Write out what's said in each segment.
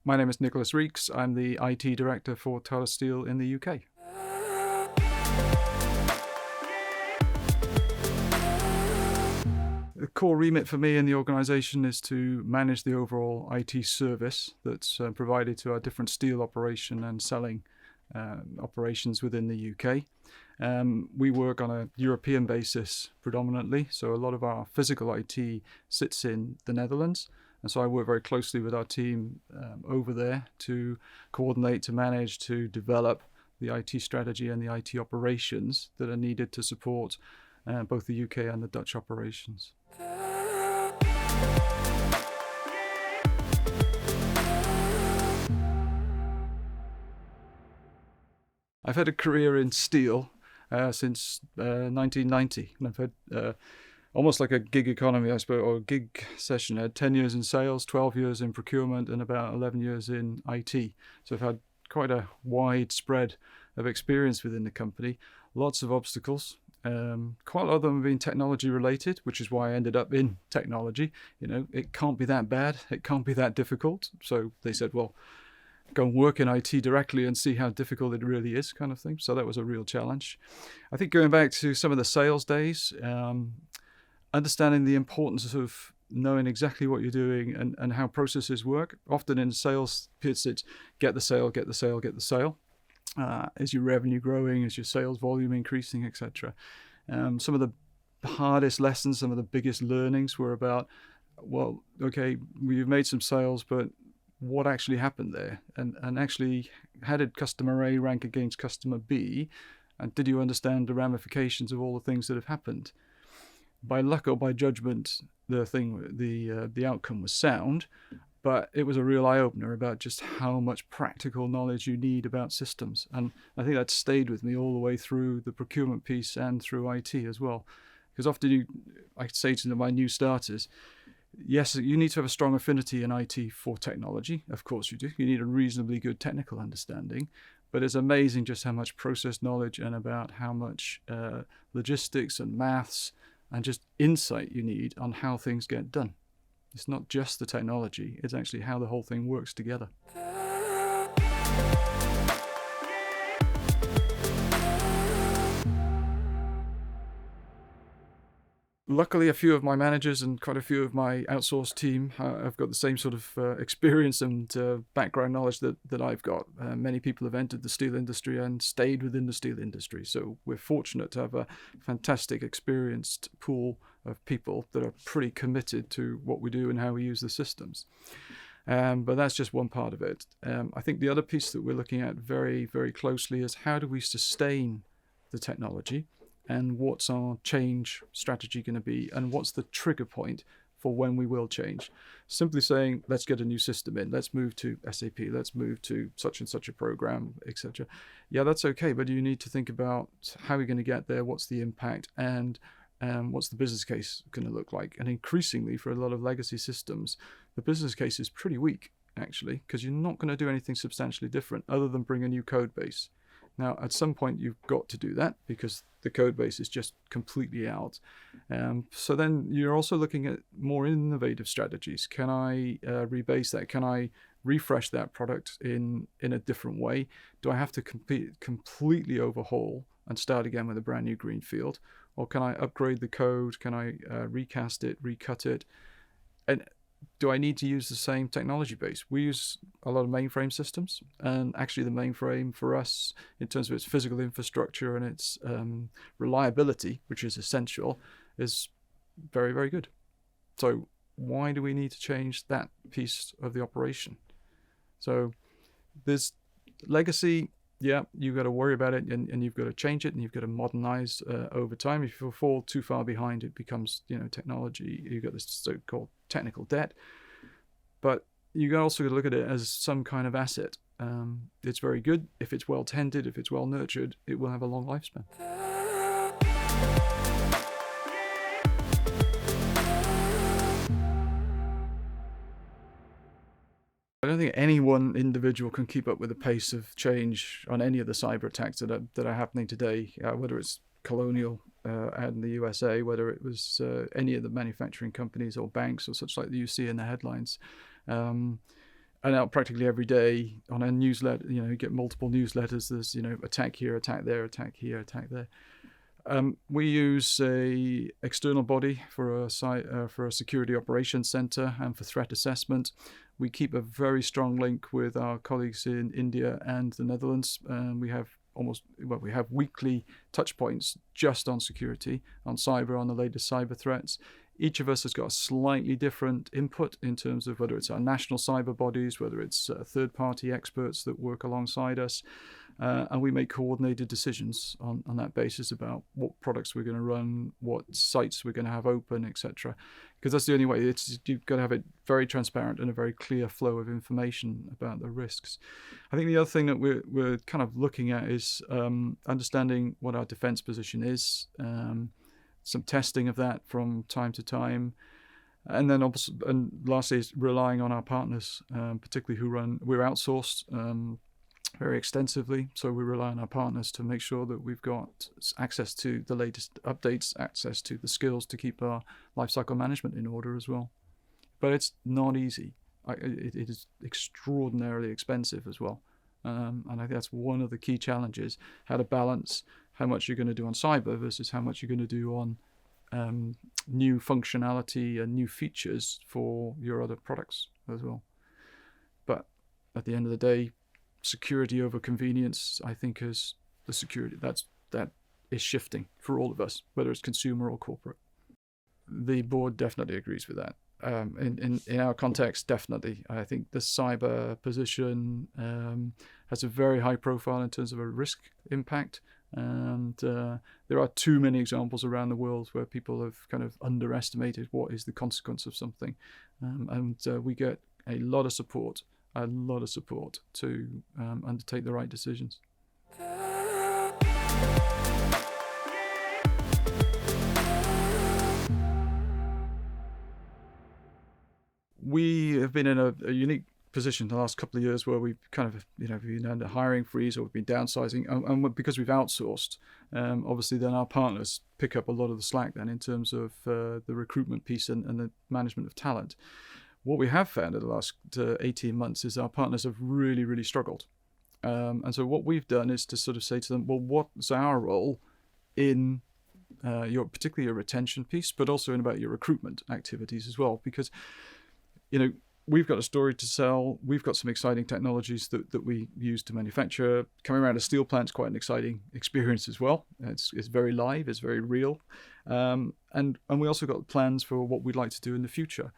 My name is Nicholas Reeks. I'm the IT Director for Tata Steel in the UK. The core remit for me in the organisation is to manage the overall IT service that's provided to our different steel operation and selling operations within the UK. We work on a European basis predominantly, so a lot of our physical IT sits in the Netherlands. And so I work very closely with our team over there to coordinate, to manage, to develop the IT strategy and the IT operations that are needed to support both the UK and the Dutch operations. I've had a career in steel since 1990, and I've had almost like a gig economy, I suppose, or gig session. I had 10 years in sales, 12 years in procurement, and about 11 years in IT. So I've had quite a wide spread of experience within the company. Lots of obstacles. Quite a lot of them have been technology related, which is why I ended up in technology. You know, it can't be that bad. It can't be that difficult. So they said, well, go and work in IT directly and see how difficult it really is, kind of thing. So that was a real challenge. I think going back to some of the sales days, understanding the importance of knowing exactly what you're doing and how processes work. Often in sales pitch, it's get the sale, get the sale, get the sale. Is your revenue growing? Is your sales volume increasing, etc.? Some of the hardest lessons, some of the biggest learnings were about, well, okay, we've made some sales, but what actually happened there? And actually, how did customer A rank against customer B? And did you understand the ramifications of all the things that have happened? By luck or by judgment, the outcome was sound, but it was a real eye-opener about just how much practical knowledge you need about systems. And I think that stayed with me all the way through the procurement piece and through IT as well. Because often I say to my new starters, yes, you need to have a strong affinity in IT for technology. Of course you do. You need a reasonably good technical understanding. But it's amazing just how much process knowledge and about how much logistics and maths and just insight you need on how things get done. It's not just the technology, it's actually how the whole thing works together. Luckily, a few of my managers and quite a few of my outsourced team have got the same sort of experience and background knowledge that I've got. Many people have entered the steel industry and stayed within the steel industry. So we're fortunate to have a fantastic, experienced pool of people that are pretty committed to what we do and how we use the systems. But that's just one part of it. I think the other piece that we're looking at very, very closely is how do we sustain the technology? And what's our change strategy going to be? And what's the trigger point for when we will change? Simply saying, let's get a new system in. Let's move to SAP. Let's move to such and such a program, etc. Yeah, that's okay. But you need to think about how you're going to get there. What's the impact? And what's the business case going to look like? And increasingly for a lot of legacy systems, the business case is pretty weak, actually, because you're not going to do anything substantially different other than bring a new code base. Now, at some point, you've got to do that because the code base is just completely out. So then you're also looking at more innovative strategies. Can I rebase that? Can I refresh that product in a different way? Do I have to completely overhaul and start again with a brand new greenfield? Or can I upgrade the code? Can I recast it, recut it? And do I need to use the same technology base? We use a lot of mainframe systems, and actually the mainframe for us, in terms of its physical infrastructure and its reliability, which is essential, is very, very good. So why do we need to change that piece of the operation? So there's legacy. Yeah, you've got to worry about it and you've got to change it and you've got to modernize over time. If you fall too far behind, it becomes, technology. You've got this so-called technical debt. But you also got to look at it as some kind of asset. It's very good. If it's well tended, if it's well nurtured, it will have a long lifespan. I don't think any one individual can keep up with the pace of change on any of the cyber attacks that are happening today, whether it's Colonial out in the USA, whether it was any of the manufacturing companies or banks or such like that you see in the headlines. and out practically every day on a newsletter. You get multiple newsletters. There's attack here, attack there, attack here, attack there. We use a external body for a security operations center and for threat assessment. We keep a very strong link with our colleagues in India and the Netherlands. We have weekly touch points just on security, on cyber, on the latest cyber threats. Each of us has got a slightly different input in terms of whether it's our national cyber bodies, whether it's third-party experts that work alongside us, and we make coordinated decisions on that basis about what products we're going to run, what sites we're going to have open, etc. Because that's the only way. You've got to have it very transparent and a very clear flow of information about the risks. I think the other thing that we're kind of looking at is understanding what our defence position is. Some testing of that from time to time, and then lastly is relying on our partners, particularly we're outsourced very extensively, so we rely on our partners to make sure that we've got access to the latest updates, access to the skills to keep our lifecycle management in order as well. But it's not easy. It is extraordinarily expensive as well, and I think that's one of the key challenges: how to balance how much you're going to do on cyber versus how much you're going to do on new functionality and new features for your other products as well. But at the end of the day, security over convenience, I think, is the security that is shifting for all of us, whether it's consumer or corporate. The board definitely agrees with that. In our context, definitely. I think the cyber position has a very high profile in terms of a risk impact. And there are too many examples around the world where people have kind of underestimated what is the consequence of something, and we get a lot of support to undertake the right decisions. We have been in a unique position the last couple of years where we've kind of been under hiring freeze, or we've been downsizing, and because we've outsourced, obviously then our partners pick up a lot of the slack then in terms of the recruitment piece and the management of talent. What we have found in the last 18 months is our partners have really, really struggled, and so what we've done is to sort of say to them, well, what's our role in particularly your retention piece, but also in about your recruitment activities as well, because we've got a story to sell. We've got some exciting technologies that we use to manufacture. Coming around a steel plant is quite an exciting experience as well. It's very live, it's very real. And we also got plans for what we'd like to do in the future.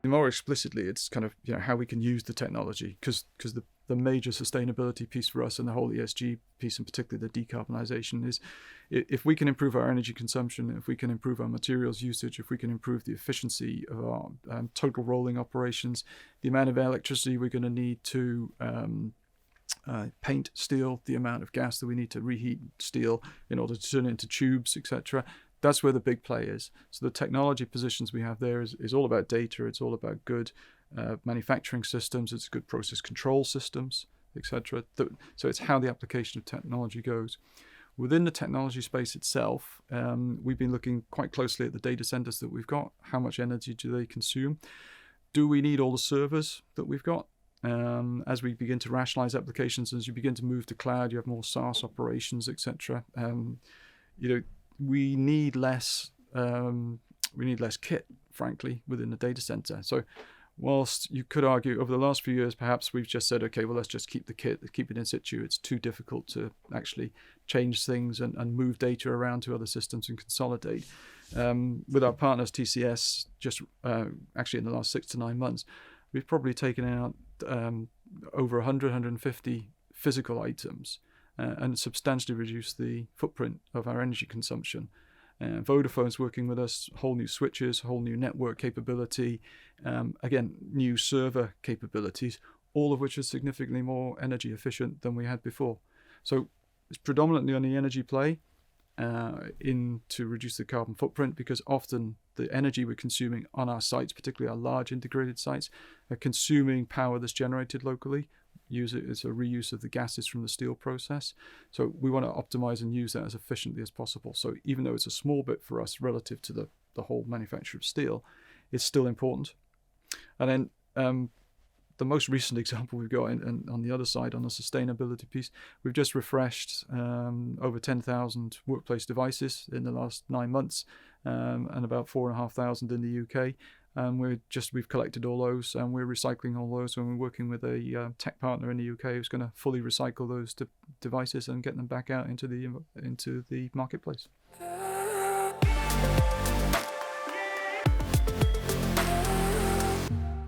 More explicitly, it's kind of how we can use the technology, because the major sustainability piece for us and the whole ESG piece, and particularly the decarbonisation, is if we can improve our energy consumption, if we can improve our materials usage, if we can improve the efficiency of our total rolling operations, the amount of electricity we're going to need to paint steel, the amount of gas that we need to reheat steel in order to turn it into tubes, etc. That's where the big play is. So the technology positions we have there is all about data. It's all about good manufacturing systems. It's good process control systems, etc. So it's how the application of technology goes. Within the technology space itself, we've been looking quite closely at the data centers that we've got. How much energy do they consume? Do we need all the servers that we've got? As we begin to rationalize applications, as you begin to move to cloud, you have more SaaS operations, etc. We need less kit, frankly, within the data center. So whilst you could argue over the last few years, perhaps we've just said, okay, well, let's just keep the kit, keep it in situ. It's too difficult to actually change things and move data around to other systems and consolidate. With our partners, TCS, just actually in the last 6 to 9 months, we've probably taken out over 150 physical items and substantially reduced the footprint of our energy consumption. Vodafone's working with us, whole new switches, whole new network capability, again, new server capabilities, all of which are significantly more energy efficient than we had before. So it's predominantly on the energy play to reduce the carbon footprint, because often the energy we're consuming on our sites, particularly our large integrated sites, are consuming power that's generated locally. use it as a reuse of the gases from the steel process. So we want to optimize and use that as efficiently as possible. So even though it's a small bit for us relative to the whole manufacture of steel, it's still important. And then the most recent example we've got on the other side, on the sustainability piece, we've just refreshed over 10,000 workplace devices in the last 9 months, and about 4,500 in the UK. And we've collected all those, and we're recycling all those, and we're working with a tech partner in the UK who's going to fully recycle those devices and get them back out into the marketplace.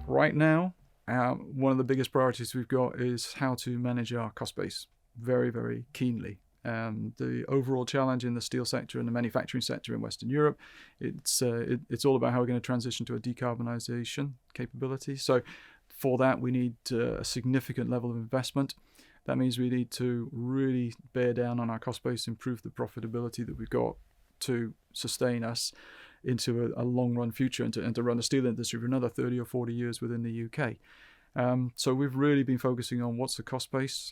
Right now, one of the biggest priorities we've got is how to manage our cost base very, very keenly. The overall challenge in the steel sector and the manufacturing sector in Western Europe, it's all about how we're going to transition to a decarbonisation capability. So for that, we need a significant level of investment. That means we need to really bear down on our cost base, improve the profitability that we've got to sustain us into a long-run future and to run the steel industry for another 30 or 40 years within the UK. So we've really been focusing on what's the cost base,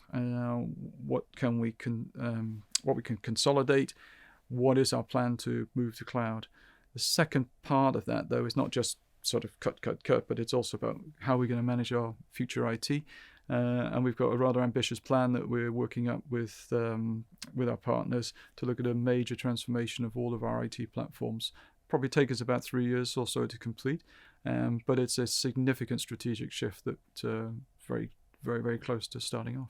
what we can consolidate, what is our plan to move to cloud. The second part of that, though, is not just sort of cut, but it's also about how we're going to manage our future IT. And we've got a rather ambitious plan that we're working up with our partners to look at a major transformation of all of our IT platforms. Probably take us about 3 years or so to complete, but it's a significant strategic shift that very, very, very close to starting off.